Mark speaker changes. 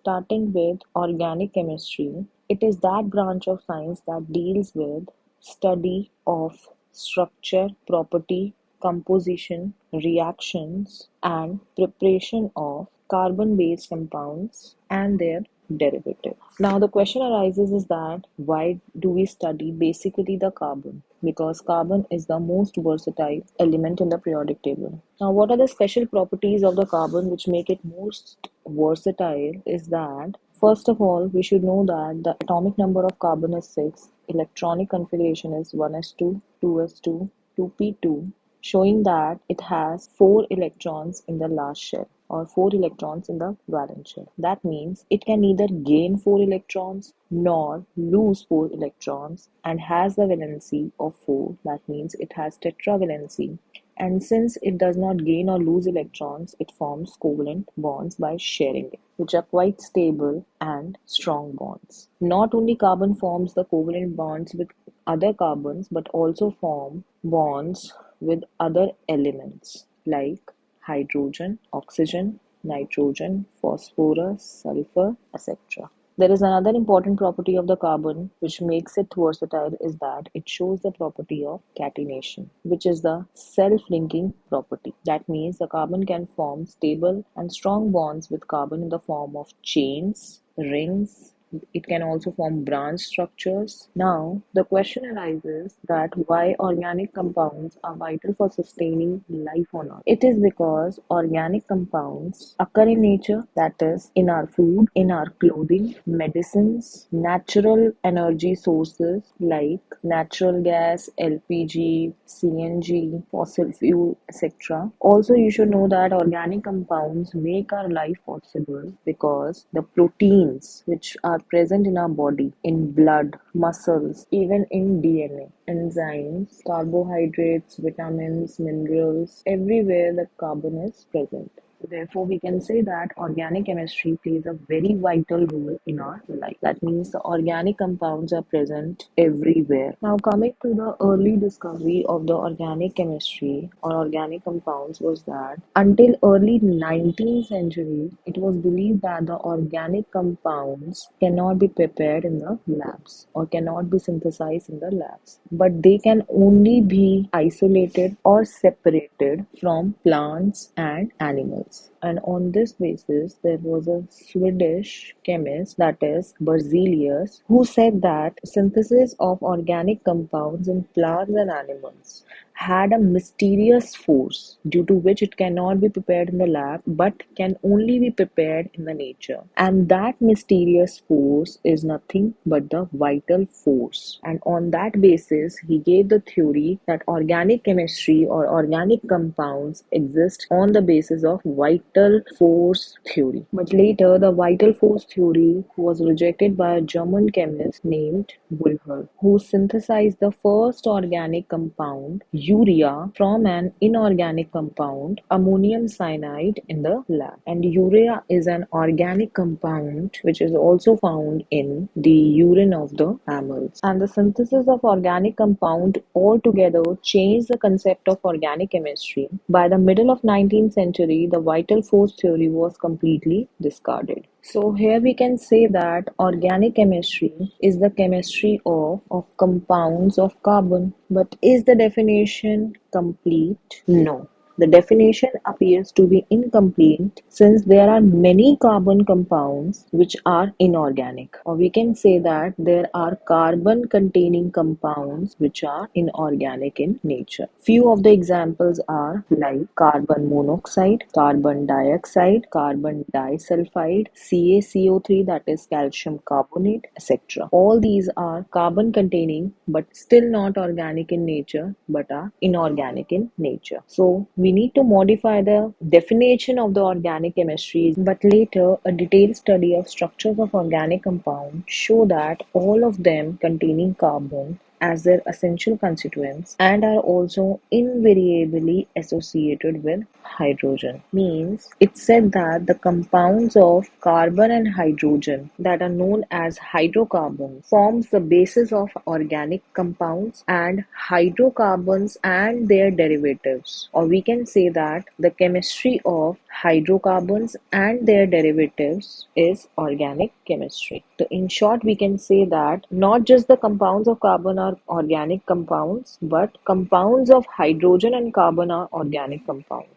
Speaker 1: starting with organic chemistry. It is that branch of science that deals with study of structure, property, composition, reactions, and preparation of carbon-based compounds and their derivatives. Now the question arises is that why do we study basically the carbon? Because carbon is the most versatile element in the periodic table. Now what are the special properties of the carbon which make it most versatile is that first of all we should know that the atomic number of carbon is 6, electronic configuration is 1s2, 2s2, 2p2, showing that it has 4 electrons in the last shell or 4 electrons in the valence shell. That means it can neither gain 4 electrons nor lose 4 electrons and has the valency of 4. That means it has tetravalency. And since it does not gain or lose electrons, it forms covalent bonds by sharing it, which are quite stable and strong bonds. Not only carbon forms the covalent bonds with other carbons, but also form bonds with other elements like hydrogen, oxygen, nitrogen, phosphorus, sulfur, etc. There is another important property of the carbon which makes it versatile is that it shows the property of catenation, which is the self-linking property. That means the carbon can form stable and strong bonds with carbon in the form of chains, rings. It can also form branch structures. Now, the question arises that why organic compounds are vital for sustaining life on Earth. It is because organic compounds occur in nature, that is, in our food, in our clothing, medicines, natural energy sources like natural gas, LPG, CNG, fossil fuel, etc. Also, you should know that organic compounds make our life possible because the proteins which are present in our body, in blood, muscles, even in DNA, enzymes, carbohydrates, vitamins, minerals, everywhere the carbon is present. Therefore, we can say that organic chemistry plays a very vital role in our life. That means the organic compounds are present everywhere. Now, coming to the early discovery of the organic chemistry or organic compounds was that until early 19th century, it was believed that the organic compounds cannot be prepared in the labs or cannot be synthesized in the labs, but they can only be isolated or separated from plants and animals. And on this basis, there was a Swedish chemist, that is Berzelius, who said that synthesis of organic compounds in plants and animals had a mysterious force due to which it cannot be prepared in the lab but can only be prepared in the nature. And that mysterious force is nothing but the vital force. And on that basis, he gave the theory that organic chemistry or organic compounds exist on the basis of vital force theory. But later, the vital force theory was rejected by a German chemist named Wohlher, who synthesized the first organic compound, urea, from an inorganic compound, ammonium cyanide, in the lab. And urea is an organic compound which is also found in the urine of the mammals. And the synthesis of organic compound altogether changed the concept of organic chemistry. By the middle of 19th century, the vital force theory was completely discarded. So here we can say that organic chemistry is the chemistry of compounds of carbon. But is the definition complete? No. The definition appears to be incomplete since there are many carbon compounds which are inorganic, or we can say that there are carbon containing compounds which are inorganic in nature. Few of the examples are like carbon monoxide, carbon dioxide, carbon disulfide, CaCO3, that is calcium carbonate, etc. All these are carbon containing but still not organic in nature but are inorganic in nature. So we need to modify the definition of the organic chemistry, but later a detailed study of structures of organic compounds show that all of them containing carbon as their essential constituents and are also invariably associated with hydrogen. Means it said that the compounds of carbon and hydrogen that are known as hydrocarbons forms the basis of organic compounds and hydrocarbons and their derivatives, or we can say that the chemistry of hydrocarbons and their derivatives is organic chemistry. So in short, we can say that not just the compounds of carbon are organic compounds, but compounds of hydrogen and carbon are organic compounds.